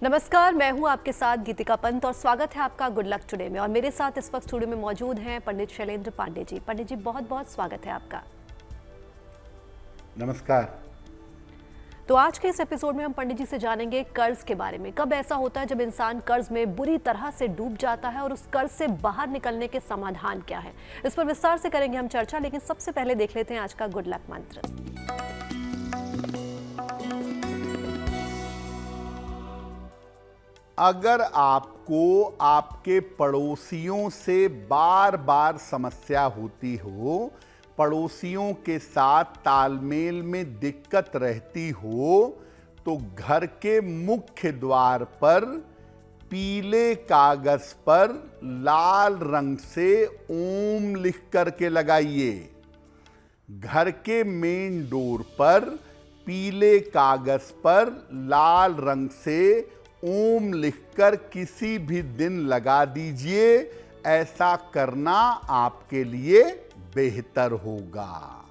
नमस्कार, मैं हूं आपके साथ गीतिका पंत और स्वागत है आपका गुड लक टुडे में। और मेरे साथ इस वक्त स्टूडियो में मौजूद हैं पंडित शैलेंद्र पांडे जी। पंडित जी, बहुत बहुत स्वागत है आपका। नमस्कार। तो आज के इस एपिसोड में हम पंडित जी से जानेंगे कर्ज के बारे में। कब ऐसा होता है जब इंसान कर्ज में बुरी तरह से डूब जाता है और उस कर्ज से बाहर निकलने के समाधान क्या है, इस पर विस्तार से करेंगे हम चर्चा। लेकिन सबसे पहले देख लेते हैं आज का गुड लक मंत्र। अगर आपको आपके पड़ोसियों से बार बार समस्या होती हो, पड़ोसियों के साथ तालमेल में दिक्कत रहती हो, तो घर के मुख्य द्वार पर पीले कागज पर लाल रंग से ओम लिख करके लगाइए। घर के मेन डोर पर पीले कागज पर लाल रंग से ओम लिखकर किसी भी दिन लगा दीजिए। ऐसा करना आपके लिए बेहतर होगा।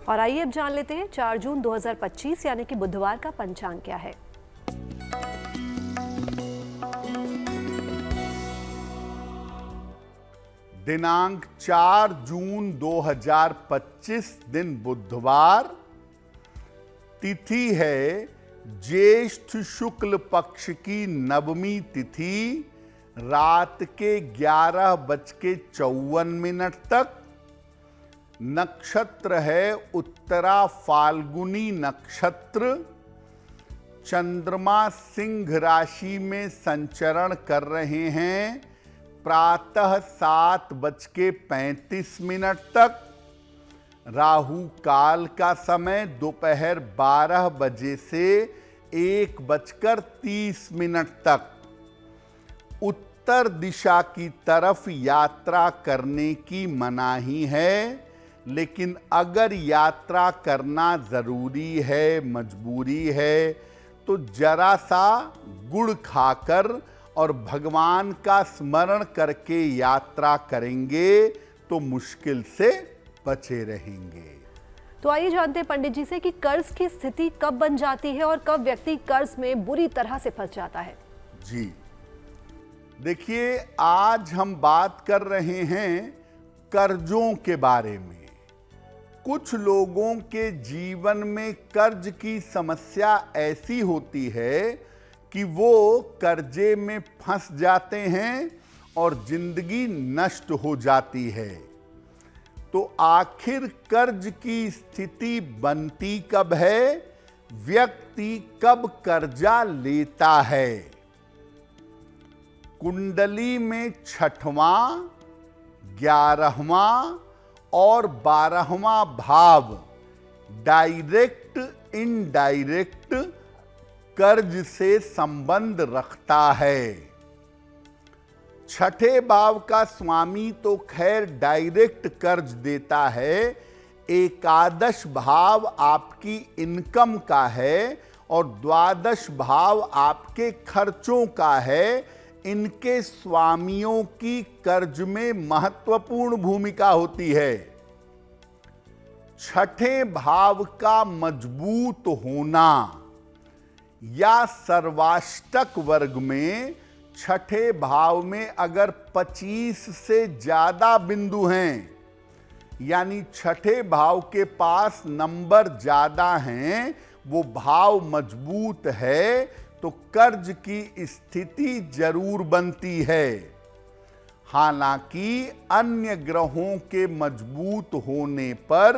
और आइए अब जान लेते हैं 4 जून 2025 यानी कि बुधवार का पंचांग क्या है। दिनांक 4 जून 2025 दिन बुधवार। तिथि है ज्येष्ठ शुक्ल पक्ष की नवमी तिथि, रात के 11:54 तक। नक्षत्र है उत्तरा फाल्गुनी नक्षत्र। चंद्रमा सिंह राशि में संचरण कर रहे हैं प्रातः 7:35 तक। राहु काल का समय दोपहर 12 बजे से 1:30 तक। उत्तर दिशा की तरफ यात्रा करने की मनाही है, लेकिन अगर यात्रा करना जरूरी है, मजबूरी है, तो जरा सा गुड़ खाकर और भगवान का स्मरण करके यात्रा करेंगे तो मुश्किल से बचे रहेंगे। तो आइए जानते हैं पंडित जी से कि कर्ज की स्थिति कब बन जाती है और कब व्यक्ति कर्ज में बुरी तरह से फंस जाता है। जी देखिए, आज हम बात कर रहे हैं कर्जों के बारे में। कुछ लोगों के जीवन में कर्ज की समस्या ऐसी होती है कि वो कर्जे में फंस जाते हैं और जिंदगी नष्ट हो जाती है। तो आखिर कर्ज की स्थिति बनती कब है, व्यक्ति कब कर्जा लेता है? कुंडली में 6वां, 11वां और 12वां भाव डायरेक्ट इनडायरेक्ट कर्ज से संबंध रखता है। 6ठे भाव का स्वामी तो खैर डायरेक्ट कर्ज देता है। एकादश भाव आपकी इनकम का है और द्वादश भाव आपके खर्चों का है। इनके स्वामियों की कर्ज में महत्वपूर्ण भूमिका होती है। 6ठे भाव का मजबूत होना या सर्वाष्टक वर्ग में 6ठे भाव में अगर 25 से ज्यादा बिंदु हैं, यानी 6ठे भाव के पास नंबर ज्यादा हैं, वो भाव मजबूत है, तो कर्ज की स्थिति जरूर बनती है। हालांकि अन्य ग्रहों के मजबूत होने पर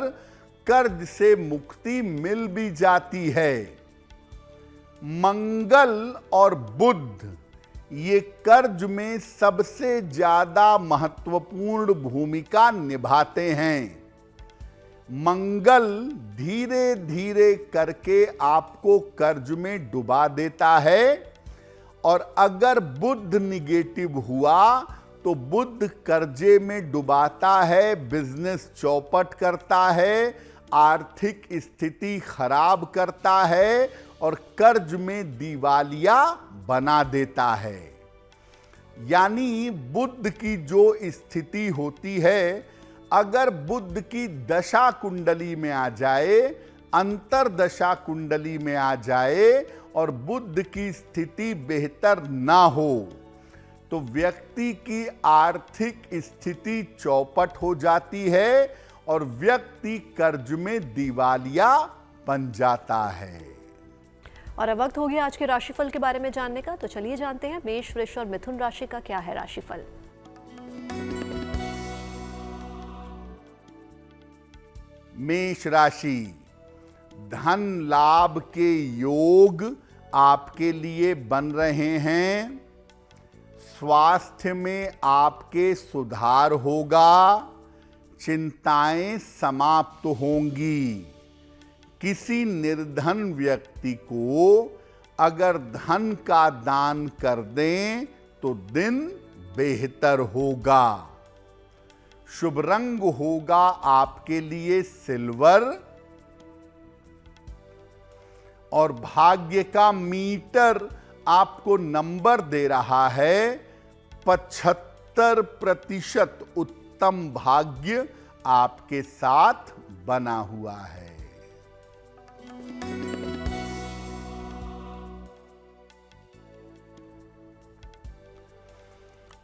कर्ज से मुक्ति मिल भी जाती है। मंगल और बुध ये कर्ज में सबसे ज्यादा महत्वपूर्ण भूमिका निभाते हैं। मंगल धीरे धीरे करके आपको कर्ज में डुबा देता है, और अगर बुध निगेटिव हुआ तो बुध कर्जे में डुबाता है, बिजनेस चौपट करता है, आर्थिक स्थिति खराब करता है और कर्ज में दिवालिया बना देता है। यानी बुध की जो स्थिति होती है, अगर बुध की दशा कुंडली में आ जाए, अंतर्दशा कुंडली में आ जाए और बुध की स्थिति बेहतर ना हो तो व्यक्ति की आर्थिक स्थिति चौपट हो जाती है और व्यक्ति कर्ज में दिवालिया बन जाता है। और अब वक्त हो गया आज के राशिफल के बारे में जानने का, तो चलिए जानते हैं मेष, वृष और मिथुन राशि का क्या है राशिफल। मेष राशि, धन लाभ के योग आपके लिए बन रहे हैं। स्वास्थ्य में आपके सुधार होगा। चिंताएं समाप्त होंगी। किसी निर्धन व्यक्ति को अगर धन का दान कर दें तो दिन बेहतर होगा। शुभ रंग होगा आपके लिए सिल्वर और भाग्य का मीटर आपको नंबर दे रहा है 75% उत्तम भाग्य आपके साथ बना हुआ है।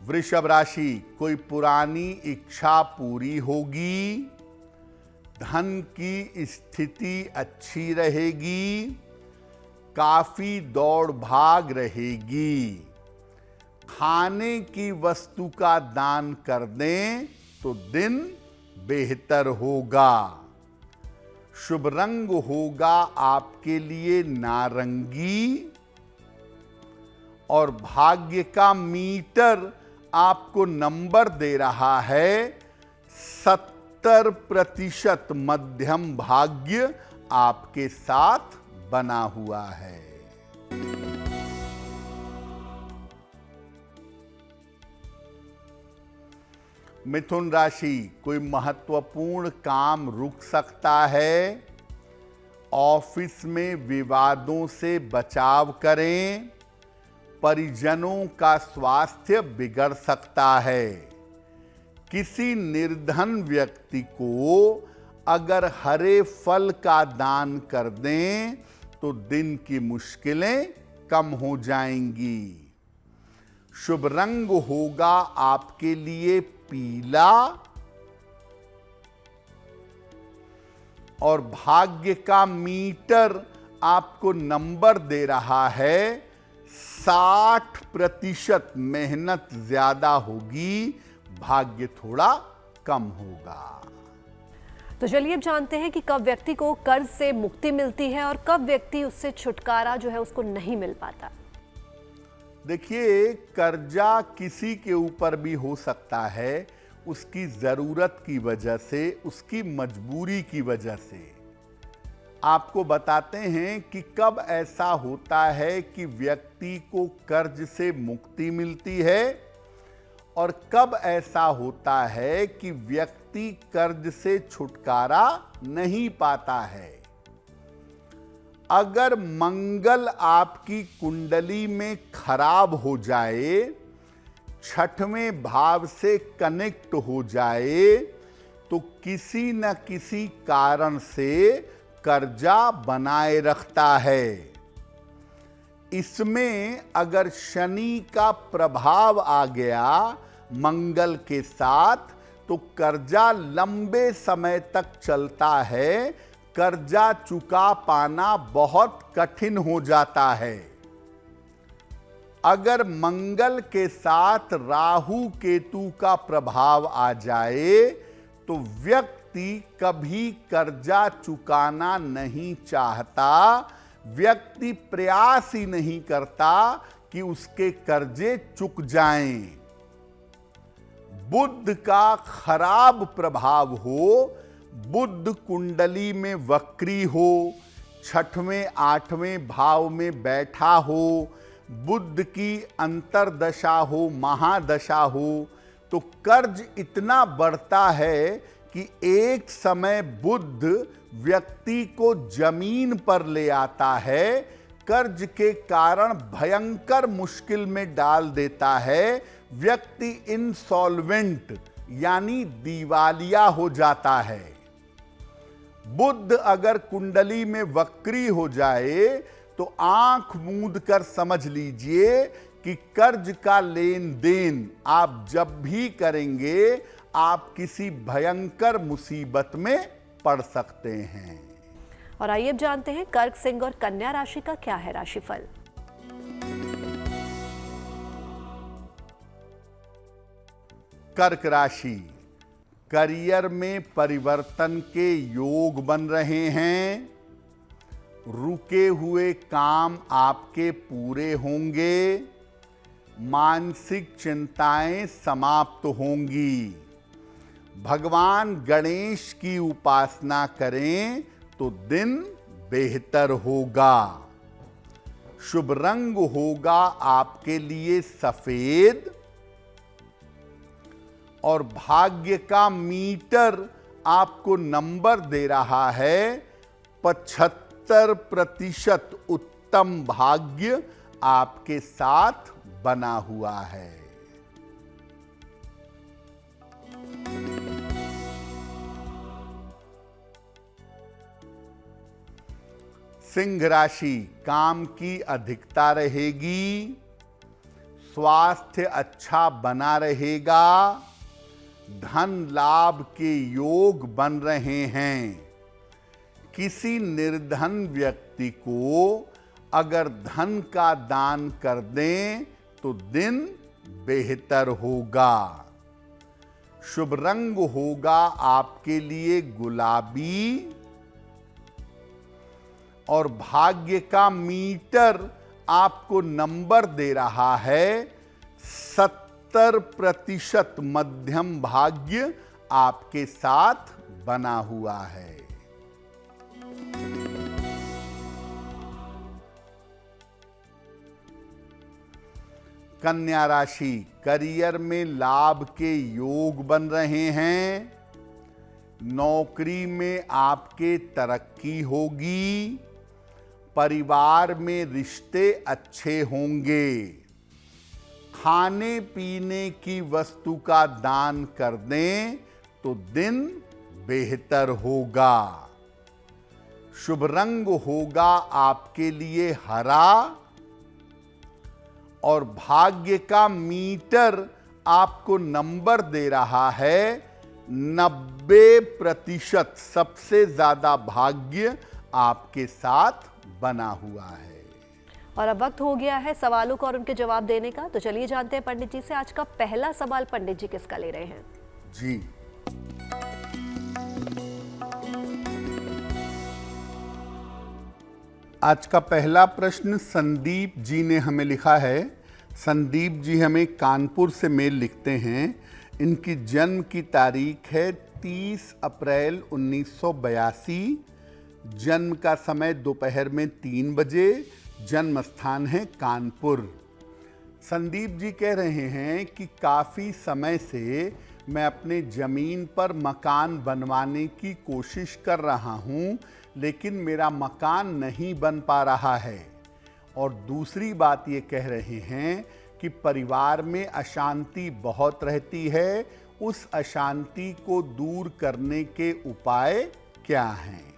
वृषभ राशि, कोई पुरानी इच्छा पूरी होगी। धन की स्थिति अच्छी रहेगी। काफी दौड़ भाग रहेगी। खाने की वस्तु का दान कर दें तो दिन बेहतर होगा। शुभ रंग होगा आपके लिए नारंगी और भाग्य का मीटर आपको नंबर दे रहा है 70% मध्यम भाग्य आपके साथ बना हुआ है। मिथुन राशि, कोई महत्वपूर्ण काम रुक सकता है। ऑफिस में विवादों से बचाव करें। परिजनों का स्वास्थ्य बिगड़ सकता है। किसी निर्धन व्यक्ति को अगर हरे फल का दान कर दें तो दिन की मुश्किलें कम हो जाएंगी। शुभ रंग होगा आपके लिए पीला और भाग्य का मीटर आपको नंबर दे रहा है 60%। मेहनत ज्यादा होगी, भाग्य थोड़ा कम होगा। तो चलिए अब जानते हैं कि कब व्यक्ति को कर्ज से मुक्ति मिलती है और कब व्यक्ति उससे छुटकारा जो है उसको नहीं मिल पाता। देखिए, कर्जा किसी के ऊपर भी हो सकता है, उसकी जरूरत की वजह से, उसकी मजबूरी की वजह से। आपको बताते हैं कि कब ऐसा होता है कि व्यक्ति को कर्ज से मुक्ति मिलती है और कब ऐसा होता है कि व्यक्ति कर्ज से छुटकारा नहीं पाता है। अगर मंगल आपकी कुंडली में खराब हो जाए, छठवें भाव से कनेक्ट हो जाए, तो किसी न किसी कारण से कर्जा बनाए रखता है। इसमें अगर शनि का प्रभाव आ गया मंगल के साथ तो कर्जा लंबे समय तक चलता है। कर्जा चुका पाना बहुत कठिन हो जाता है। अगर मंगल के साथ राहु केतु का प्रभाव आ जाए तो व्यक्ति कभी कर्जा चुकाना नहीं चाहता। व्यक्ति प्रयास ही नहीं करता कि उसके कर्जे चुक जाएं। बुध का खराब प्रभाव हो, बुध कुंडली में वक्री हो, छठवें आठवें भाव में बैठा हो, बुध की अंतर्दशा हो, महादशा हो, तो कर्ज इतना बढ़ता है कि एक समय बुध व्यक्ति को जमीन पर ले आता है। कर्ज के कारण भयंकर मुश्किल में डाल देता है। व्यक्ति इंसॉल्वेंट यानी दिवालिया हो जाता है। बुध अगर कुंडली में वक्री हो जाए तो आंख मूंद कर समझ लीजिए कि कर्ज का लेन देन आप जब भी करेंगे आप किसी भयंकर मुसीबत में पड़ सकते हैं। और आइए अब जानते हैं कर्क, सिंह और कन्या राशि का क्या है राशिफल। कर्क राशि, करियर में परिवर्तन के योग बन रहे हैं। रुके हुए काम आपके पूरे होंगे। मानसिक चिंताएं समाप्त होंगी। भगवान गणेश की उपासना करें तो दिन बेहतर होगा। शुभ रंग होगा आपके लिए सफेद और भाग्य का मीटर आपको नंबर दे रहा है 75% उत्तम भाग्य आपके साथ बना हुआ है। सिंह राशि, काम की अधिकता रहेगी। स्वास्थ्य अच्छा बना रहेगा। धन लाभ के योग बन रहे हैं। किसी निर्धन व्यक्ति को अगर धन का दान कर दें तो दिन बेहतर होगा। शुभ रंग होगा आपके लिए गुलाबी और भाग्य का मीटर आपको नंबर दे रहा है 70% मध्यम भाग्य आपके साथ बना हुआ है। कन्या राशि, करियर में लाभ के योग बन रहे हैं। नौकरी में आपके तरक्की होगी। परिवार में रिश्ते अच्छे होंगे। खाने पीने की वस्तु का दान कर दें तो दिन बेहतर होगा। शुभ रंग होगा आपके लिए हरा और भाग्य का मीटर आपको नंबर दे रहा है 90%। सबसे ज्यादा भाग्य आपके साथ बना हुआ है। और अब वक्त हो गया है सवालों का और उनके जवाब देने का। तो चलिए जानते हैं पंडित जी से आज का पहला सवाल पंडित जी किसका ले रहे हैं। जी, आज का पहला प्रश्न संदीप जी ने हमें लिखा है। संदीप जी हमें कानपुर से मेल लिखते हैं। इनकी जन्म की तारीख है 30 अप्रैल 1982। जन्म का समय दोपहर में 3 बजे। जन्म स्थान है कानपुर। संदीप जी कह रहे हैं कि काफ़ी समय से मैं अपने ज़मीन पर मकान बनवाने की कोशिश कर रहा हूँ, लेकिन मेरा मकान नहीं बन पा रहा है। और दूसरी बात ये कह रहे हैं कि परिवार में अशांति बहुत रहती है। उस अशांति को दूर करने के उपाय क्या हैं?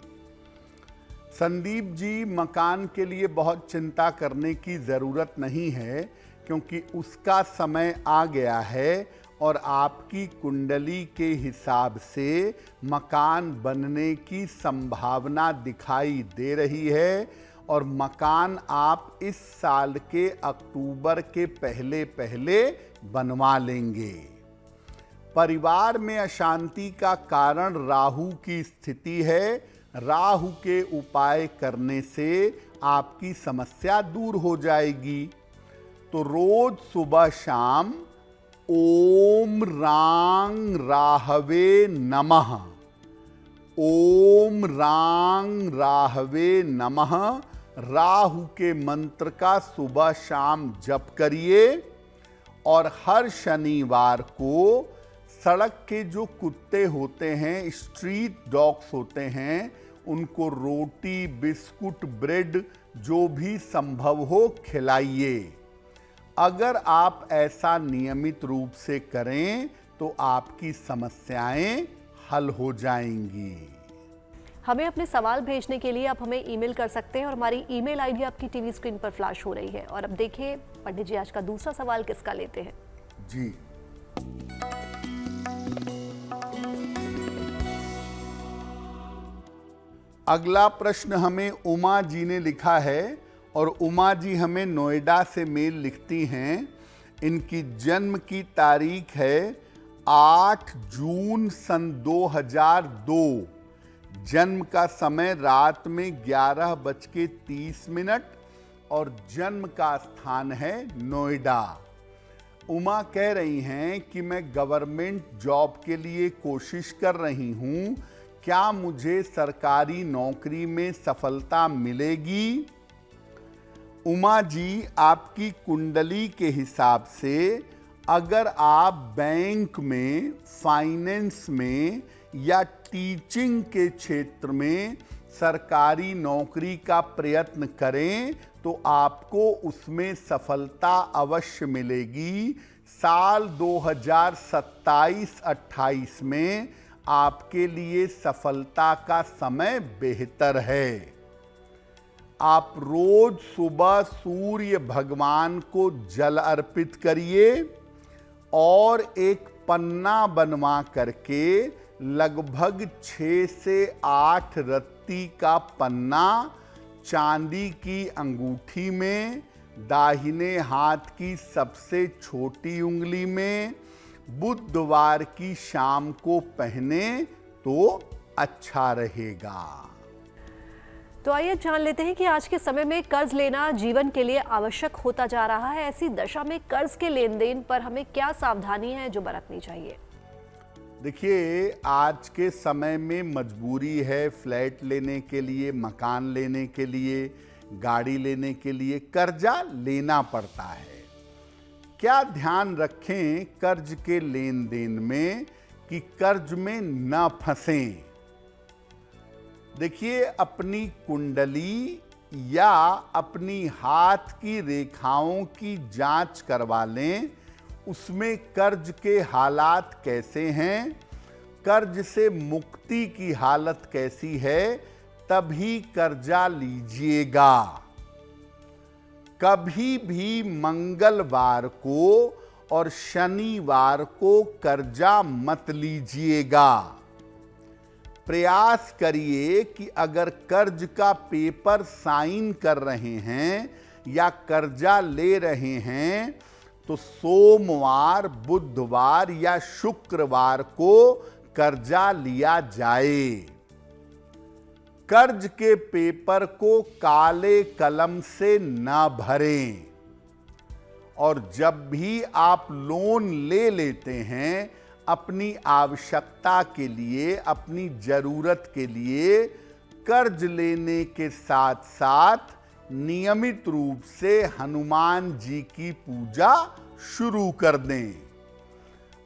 संदीप जी, मकान के लिए बहुत चिंता करने की ज़रूरत नहीं है, क्योंकि उसका समय आ गया है और आपकी कुंडली के हिसाब से मकान बनने की संभावना दिखाई दे रही है और मकान आप इस साल के अक्टूबर के पहले पहले बनवा लेंगे। परिवार में अशांति का कारण राहु की स्थिति है। राहु के उपाय करने से आपकी समस्या दूर हो जाएगी। तो रोज सुबह शाम ओम रांग राहवे नमः, ओम रांग राहवे नमः राहु के मंत्र का सुबह शाम जप करिए। और हर शनिवार को सड़क के जो कुत्ते होते हैं, स्ट्रीट डॉग्स होते हैं, उनको रोटी, बिस्कुट, ब्रेड जो भी संभव हो खिलाइए। अगर आप ऐसा नियमित रूप से करें तो आपकी समस्याएं हल हो जाएंगी। हमें अपने सवाल भेजने के लिए आप हमें ईमेल कर सकते हैं और हमारी ईमेल आईडी आपकी टीवी स्क्रीन पर फ्लैश हो रही है। और अब देखिए पंडित जी आज का दूसरा सवाल किसका लेते हैं। जी, अगला प्रश्न हमें उमा जी ने लिखा है और उमा जी हमें नोएडा से मेल लिखती हैं। इनकी जन्म की तारीख है 8 जून सन 2002। जन्म का समय रात में 11:30 और जन्म का स्थान है नोएडा। उमा कह रही हैं कि मैं गवर्नमेंट जॉब के लिए कोशिश कर रही हूं, क्या मुझे सरकारी नौकरी में सफलता मिलेगी? उमा जी, आपकी कुंडली के हिसाब से अगर आप बैंक में, फाइनेंस में या टीचिंग के क्षेत्र में सरकारी नौकरी का प्रयत्न करें तो आपको उसमें सफलता अवश्य मिलेगी। साल 2027-28 में आपके लिए सफलता का समय बेहतर है। आप रोज सुबह सूर्य भगवान को जल अर्पित करिए और एक पन्ना बनवा करके लगभग 6 से 8 रत्ती का पन्ना चांदी की अंगूठी में, दाहिने हाथ की सबसे छोटी उंगली में बुधवार की शाम को पहने तो अच्छा रहेगा। तो आइए जान लेते हैं कि आज के समय में कर्ज लेना जीवन के लिए आवश्यक होता जा रहा है। ऐसी दशा में कर्ज के लेन देन पर हमें क्या सावधानी है जो बरतनी चाहिए? देखिए, आज के समय में मजबूरी है फ्लैट लेने के लिए, मकान लेने के लिए, गाड़ी लेने के लिए कर्जा लेना पड़ता है। क्या ध्यान रखें कर्ज के लेन देन में कि कर्ज में न फंसें। देखिए, अपनी कुंडली या अपनी हाथ की रेखाओं की जांच करवा लें, उसमें कर्ज के हालात कैसे हैं, कर्ज से मुक्ति की हालत कैसी है, तभी कर्जा लीजिएगा। कभी भी मंगलवार को और शनिवार को कर्जा मत लीजिएगा। प्रयास करिए कि अगर कर्ज का पेपर साइन कर रहे हैं या कर्जा ले रहे हैं तो सोमवार, बुधवार या शुक्रवार को कर्जा लिया जाए। कर्ज के पेपर को काले कलम से न भरें और जब भी आप लोन ले लेते हैं अपनी आवश्यकता के लिए, अपनी जरूरत के लिए, कर्ज लेने के साथ साथ नियमित रूप से हनुमान जी की पूजा शुरू कर दें।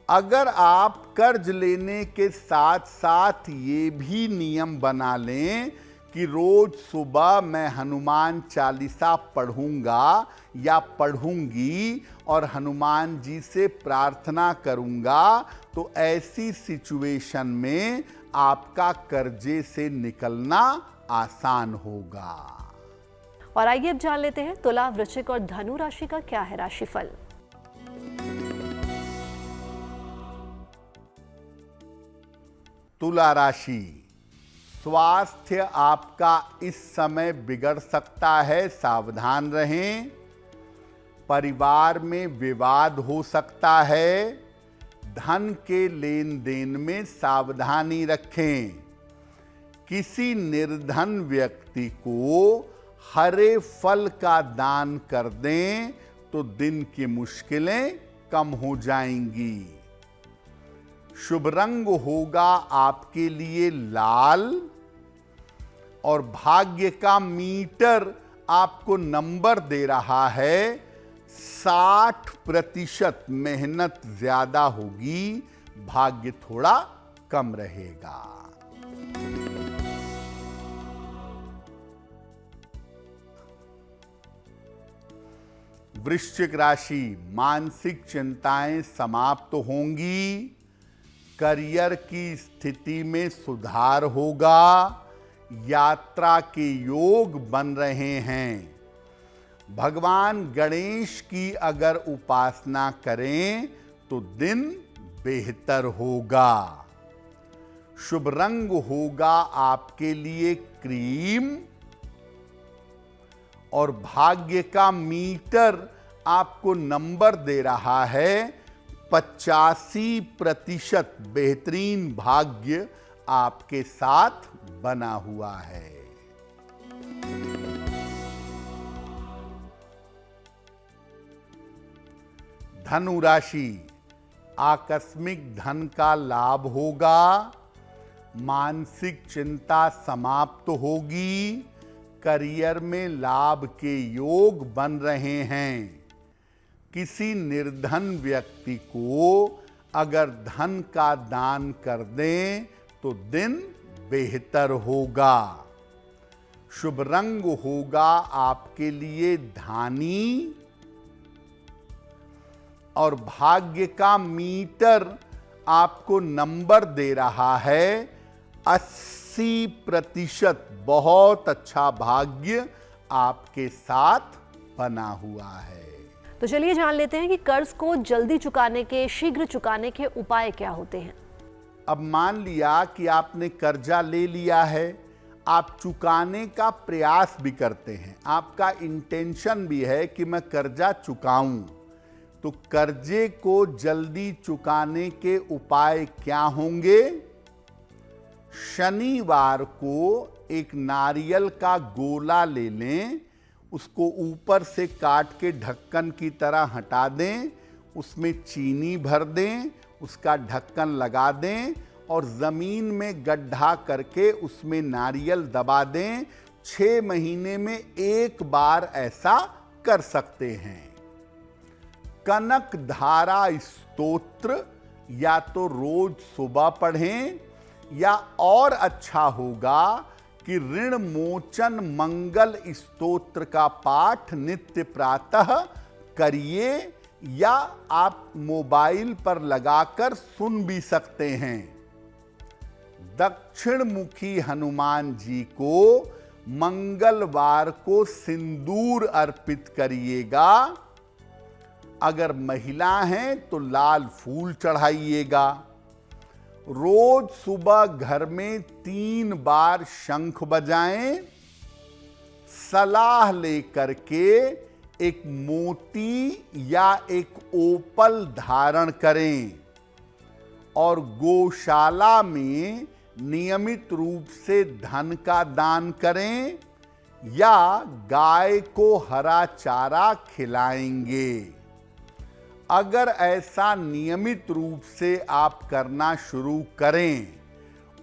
अगर आप कर्ज लेने के साथ साथ ये भी नियम बना लें कि रोज सुबह मैं हनुमान चालीसा पढ़ूंगा या पढ़ूंगी और हनुमान जी से प्रार्थना करूंगा, तो ऐसी सिचुएशन में आपका कर्जे से निकलना आसान होगा। और आइए अब जान लेते हैं तुला, वृश्चिक और धनु राशि का क्या है राशिफल। तुला राशि, स्वास्थ्य आपका इस समय बिगड़ सकता है, सावधान रहें। परिवार में विवाद हो सकता है। धन के लेन देन में सावधानी रखें। किसी निर्धन व्यक्ति को हरे फल का दान कर दें तो दिन की मुश्किलें कम हो जाएंगी। शुभ रंग होगा आपके लिए लाल और भाग्य का मीटर आपको नंबर दे रहा है 60%। मेहनत ज्यादा होगी, भाग्य थोड़ा कम रहेगा। वृश्चिक राशि, मानसिक चिंताएं समाप्त होंगी। करियर की स्थिति में सुधार होगा। यात्रा के योग बन रहे हैं। भगवान गणेश की अगर उपासना करें तो दिन बेहतर होगा। शुभ रंग होगा आपके लिए क्रीम और भाग्य का मीटर आपको नंबर दे रहा है 85% बेहतरीन भाग्य आपके साथ बना हुआ है। धनु राशि, आकस्मिक धन का लाभ होगा। मानसिक चिंता समाप्त होगी। करियर में लाभ के योग बन रहे हैं। किसी निर्धन व्यक्ति को अगर धन का दान कर दें तो दिन बेहतर होगा। शुभ रंग होगा आपके लिए धानी और भाग्य का मीटर आपको नंबर दे रहा है 80%। बहुत अच्छा भाग्य आपके साथ बना हुआ है। तो चलिए जान लेते हैं कि कर्ज को जल्दी चुकाने के, शीघ्र चुकाने के उपाय क्या होते हैं। अब मान लिया कि आपने कर्जा ले लिया है, आप चुकाने का प्रयास भी करते हैं, आपका इंटेंशन भी है कि मैं कर्जा चुकाऊं, तो कर्जे को जल्दी चुकाने के उपाय क्या होंगे? शनिवार को एक नारियल का गोला ले लें, उसको ऊपर से काट के ढक्कन की तरह हटा दें, उसमें चीनी भर दें, उसका ढक्कन लगा दें और ज़मीन में गड्ढा करके उसमें नारियल दबा दें। 6 महीने में एक बार ऐसा कर सकते हैं। कनक धारा स्तोत्र या तो रोज सुबह पढ़ें या और अच्छा होगा कि ऋण मोचन मंगल स्तोत्र का पाठ नित्य प्रातः करिए या आप मोबाइल पर लगाकर सुन भी सकते हैं। दक्षिण मुखी हनुमान जी को मंगलवार को सिंदूर अर्पित करिएगा। अगर महिला हैं तो लाल फूल चढ़ाइएगा। रोज सुबह घर में 3 बार शंख बजाएं। सलाह लेकर के एक मोती या एक ओपल धारण करें और गौशाला में नियमित रूप से धन का दान करें या गाय को हरा चारा खिलाएंगे। अगर ऐसा नियमित रूप से आप करना शुरू करें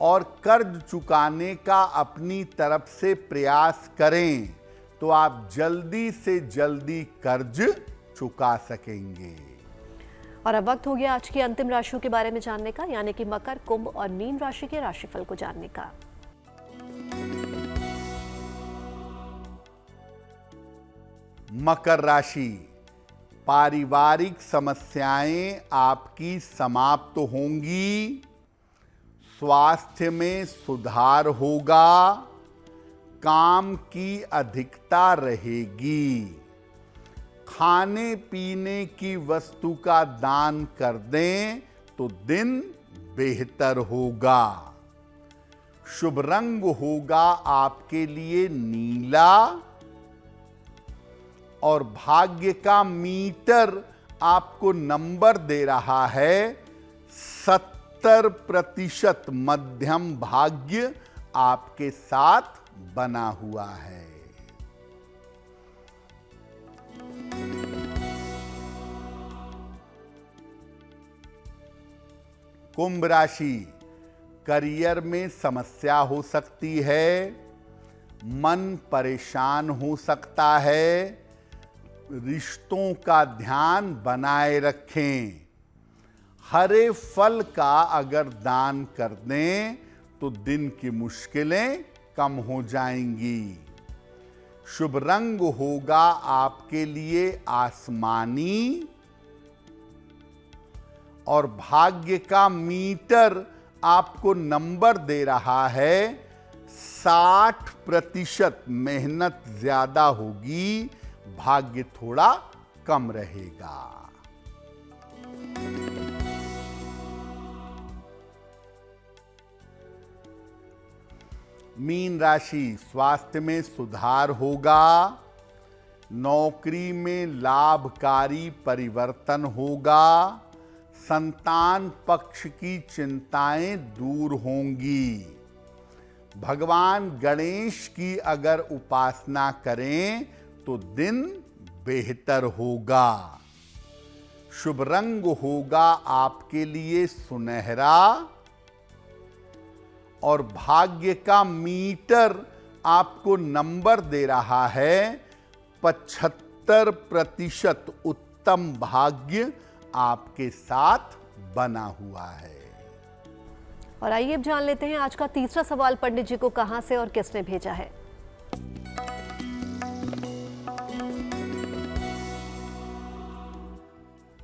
और कर्ज चुकाने का अपनी तरफ से प्रयास करें तो आप जल्दी से जल्दी कर्ज चुका सकेंगे। और अब वक्त हो गया आज की अंतिम राशियों के बारे में जानने का, यानी कि मकर, कुंभ और मीन राशि के राशिफल को जानने का। मकर राशि, पारिवारिक समस्याएं आपकी समाप्त होंगी। स्वास्थ्य में सुधार होगा। काम की अधिकता रहेगी। खाने पीने की वस्तु का दान कर दें तो दिन बेहतर होगा। शुभ रंग होगा आपके लिए नीला और भाग्य का मीटर आपको नंबर दे रहा है 70%। मध्यम भाग्य आपके साथ बना हुआ है। कुंभ राशि, करियर में समस्या हो सकती है। मन परेशान हो सकता है। रिश्तों का ध्यान बनाए रखें। हरे फल का अगर दान कर दें तो दिन की मुश्किलें कम हो जाएंगी। शुभ रंग होगा आपके लिए आसमानी और भाग्य का मीटर आपको नंबर दे रहा है 60% मेहनत ज्यादा होगी, भाग्य थोड़ा कम रहेगा। मीन राशि, स्वास्थ्य में सुधार होगा, नौकरी में लाभकारी परिवर्तन होगा, संतान पक्ष की चिंताएं दूर होंगी। भगवान गणेश की अगर उपासना करें तो दिन बेहतर होगा। शुभ रंग होगा आपके लिए सुनहरा और भाग्य का मीटर आपको नंबर दे रहा है 75% उत्तम भाग्य आपके साथ बना हुआ है। और आइए अब जान लेते हैं आज का तीसरा सवाल पंडित जी को कहां से और किसने भेजा है।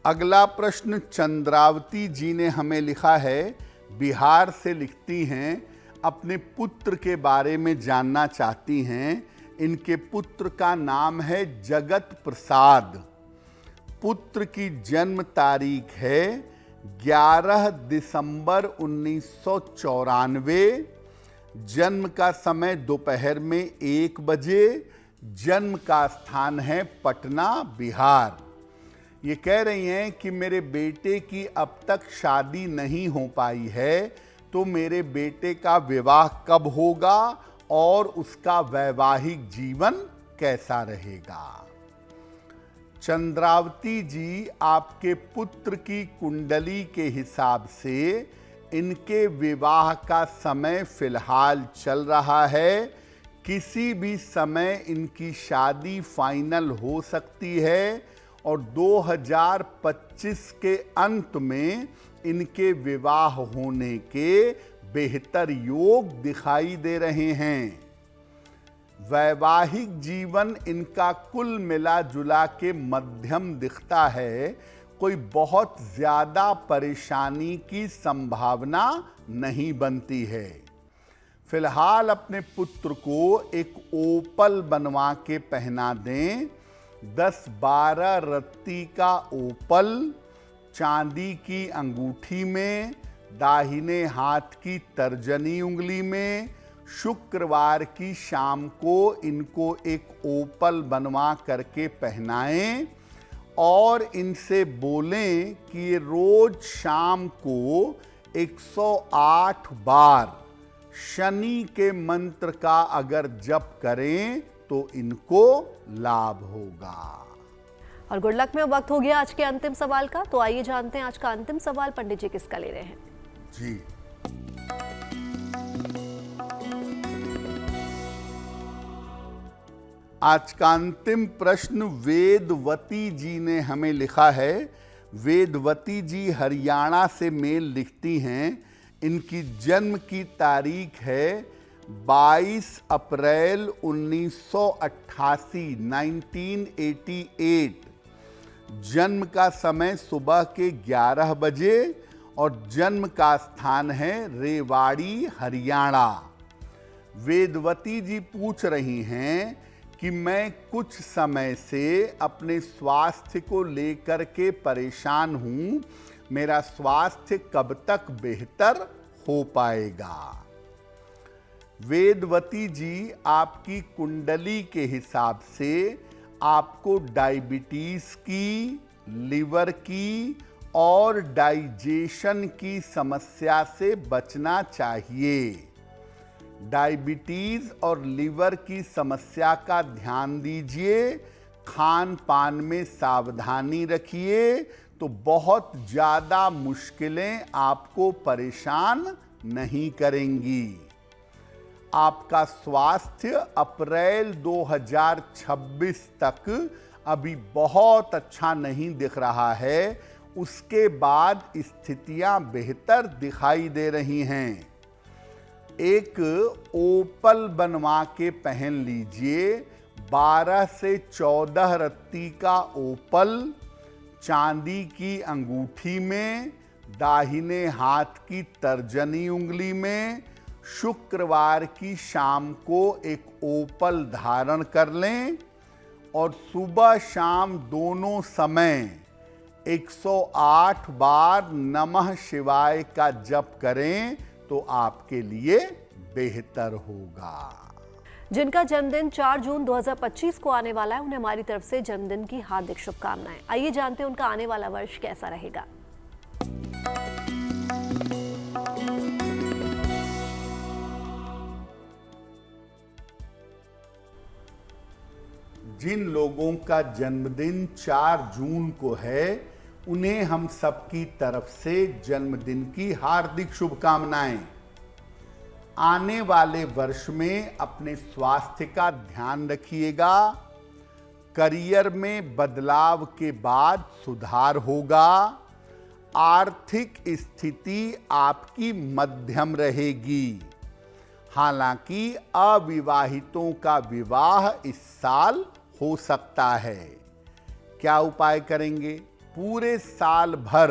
अगला प्रश्न चंद्रावती जी ने हमें लिखा है, बिहार से लिखती हैं, अपने पुत्र के बारे में जानना चाहती हैं। इनके पुत्र का नाम है जगत प्रसाद। पुत्र की जन्म तारीख है 11 दिसंबर 1994। जन्म का समय दोपहर में 1 बजे। जन्म का स्थान है पटना, बिहार। ये कह रही हैं कि मेरे बेटे की अब तक शादी नहीं हो पाई है, तो मेरे बेटे का विवाह कब होगा और उसका वैवाहिक जीवन कैसा रहेगा। चंद्रावती जी, आपके पुत्र की कुंडली के हिसाब से इनके विवाह का समय फिलहाल चल रहा है। किसी भी समय इनकी शादी फाइनल हो सकती है और 2025 के अंत में इनके विवाह होने के बेहतर योग दिखाई दे रहे हैं। वैवाहिक जीवन इनका कुल मिला जुला के मध्यम दिखता है। कोई बहुत ज्यादा परेशानी की संभावना नहीं बनती है। फिलहाल अपने पुत्र को एक ओपल बनवा के पहना दें। 10-12 रत्ती का ओपल चांदी की अंगूठी में, दाहिने हाथ की तर्जनी उंगली में। शुक्रवार की शाम को इनको एक ओपल बनवा करके पहनाएं और इनसे बोलें कि ये रोज शाम को 108 बार शनि के मंत्र का अगर जप करें तो इनको लाभ होगा। और गुड लक में वक्त हो गया आज के अंतिम सवाल का, तो आइए जानते हैं आज का अंतिम सवाल पंडित जी किसका ले रहे हैं। जी, आज का अंतिम प्रश्न वेदवती जी ने हमें लिखा है। वेदवती जी हरियाणा से मेल लिखती हैं। इनकी जन्म की तारीख है 22 अप्रैल 1988, 1988। जन्म का समय सुबह के 11 बजे और जन्म का स्थान है रेवाड़ी, हरियाणा। वेदवती जी पूछ रही हैं कि मैं कुछ समय से अपने स्वास्थ्य को लेकर के परेशान हूं। मेरा स्वास्थ्य कब तक बेहतर हो पाएगा। वेदवती जी, आपकी कुंडली के हिसाब से आपको डायबिटीज की, लिवर की और डाइजेशन की समस्या से बचना चाहिए। डायबिटीज और लिवर की समस्या का ध्यान दीजिए। खान पान में सावधानी रखिए तो बहुत ज़्यादा मुश्किलें आपको परेशान नहीं करेंगी। आपका स्वास्थ्य अप्रैल 2026 तक अभी बहुत अच्छा नहीं दिख रहा है। उसके बाद स्थितियां बेहतर दिखाई दे रही हैं। एक ओपल बनवा के पहन लीजिए। 12 से 14 रत्ती का ओपल चांदी की अंगूठी में, दाहिने हाथ की तर्जनी उंगली में। शुक्रवार की शाम को एक ओपल धारण कर लें और सुबह शाम दोनों समय 108 बार नमः शिवाय का जप करें तो आपके लिए बेहतर होगा। जिनका जन्मदिन 4 जून 2025 को आने वाला है, उन्हें हमारी तरफ से जन्मदिन की हार्दिक शुभकामनाएं। आइए जानते हैं उनका आने वाला वर्ष कैसा रहेगा। जिन लोगों का जन्मदिन 4 जून को है, उन्हें हम सबकी तरफ से जन्मदिन की हार्दिक शुभकामनाएं। आने वाले वर्ष में अपने स्वास्थ्य का ध्यान रखिएगा। करियर में बदलाव के बाद सुधार होगा। आर्थिक स्थिति आपकी मध्यम रहेगी। हालांकि अविवाहितों का विवाह इस साल हो सकता है। क्या उपाय करेंगे? पूरे साल भर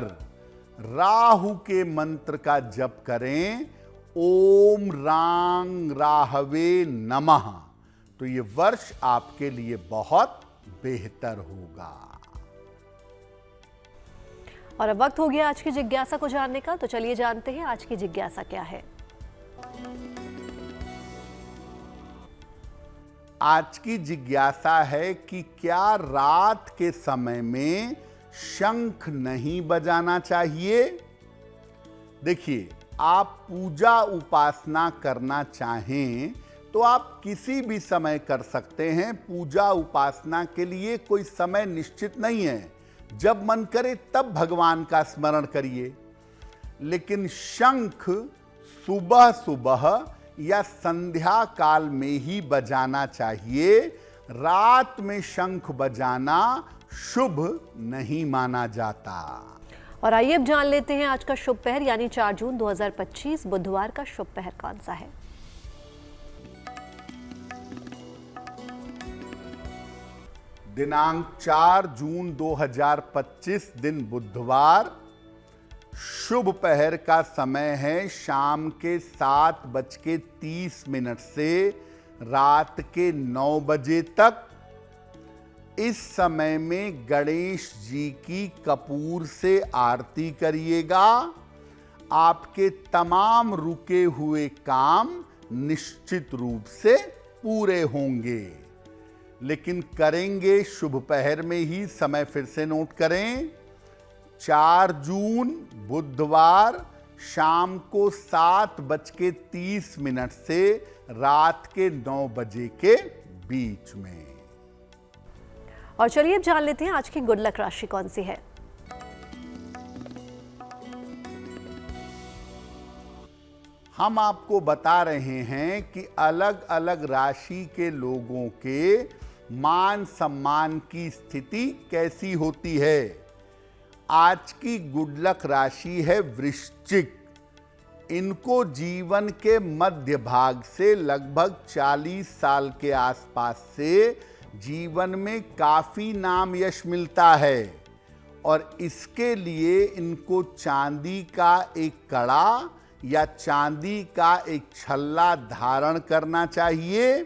राहु के मंत्र का जप करें, ओम रांग राहवे नमः, तो ये वर्ष आपके लिए बहुत बेहतर होगा। और अब वक्त हो गया आज की जिज्ञासा को जानने का, तो चलिए जानते हैं आज की जिज्ञासा क्या है। आज की जिज्ञासा है कि क्या रात के समय में शंख नहीं बजाना चाहिए? देखिए, आप पूजा उपासना करना चाहें तो आप किसी भी समय कर सकते हैं। पूजा उपासना के लिए कोई समय निश्चित नहीं है। जब मन करे तब भगवान का स्मरण करिए। लेकिन शंख सुबह सुबह या संध्या काल में ही बजाना चाहिए। रात में शंख बजाना शुभ नहीं माना जाता। और आइए अब जान लेते हैं आज का शुभ पहर यानी 4 जून 2025 बुधवार का शुभ पहर कौन सा है। दिनांक 4 जून 2025 दिन बुधवार। शुभ पहर का समय है शाम के 7:30 से रात के 9 बजे तक। इस समय में गणेश जी की कपूर से आरती करिएगा। आपके तमाम रुके हुए काम निश्चित रूप से पूरे होंगे। लेकिन करेंगे शुभ पहर में ही। समय फिर से नोट करें, 4 जून बुधवार शाम को 7:30 से रात के 9 बजे के बीच में। और चलिए अब जान लेते हैं आज की गुड लक राशि कौन सी है। हम आपको बता रहे हैं कि अलग अलग राशि के लोगों के मान सम्मान की स्थिति कैसी होती है। आज की गुड लक राशि है वृश्चिक। इनको जीवन के मध्य भाग से लगभग 40 साल के आसपास से जीवन में काफी नाम यश मिलता है और इसके लिए इनको चांदी का एक कड़ा या चांदी का एक छल्ला धारण करना चाहिए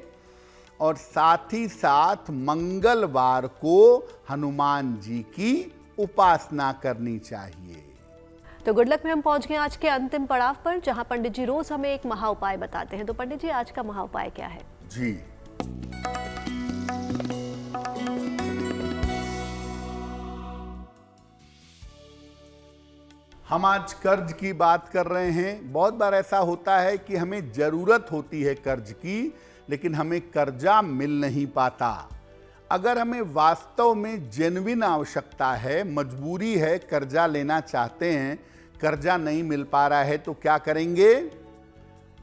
और साथ ही साथ मंगलवार को हनुमान जी की उपासना करनी चाहिए। तो गुड लक में हम पहुंच गए आज के अंतिम पड़ाव पर, जहां पंडित जी रोज हमें एक महा उपाय बताते हैं। तो पंडित जी, आज का महा उपाय क्या है? जी, हम आज कर्ज की बात कर रहे हैं। बहुत बार ऐसा होता है कि हमें जरूरत होती है कर्ज की, लेकिन हमें कर्जा मिल नहीं पाता। अगर हमें वास्तव में जेन्युइन आवश्यकता है, मजबूरी है, कर्जा लेना चाहते हैं, कर्जा नहीं मिल पा रहा है, तो क्या करेंगे?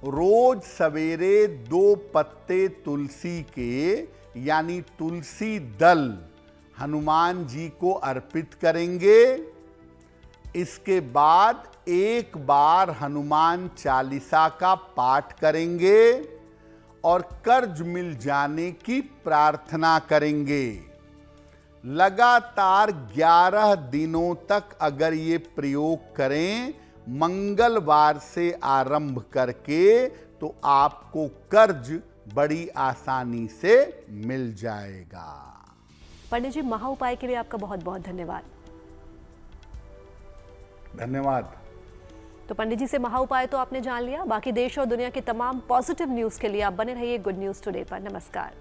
रोज सवेरे 2 पत्ते तुलसी के यानी तुलसी दल हनुमान जी को अर्पित करेंगे। इसके बाद एक बार हनुमान चालीसा का पाठ करेंगे और कर्ज मिल जाने की प्रार्थना करेंगे। लगातार 11 दिनों तक अगर ये प्रयोग करें, मंगलवार से आरंभ करके तो आपको कर्ज बड़ी आसानी से मिल जाएगा। पंडित जी, महा उपाय के लिए आपका बहुत बहुत धन्यवाद। धन्यवाद। तो पंडित जी से महा उपाय तो आपने जान लिया। बाकी देश और दुनिया की तमाम पॉजिटिव न्यूज के लिए आप बने रहिए गुड न्यूज टुडे पर। नमस्कार।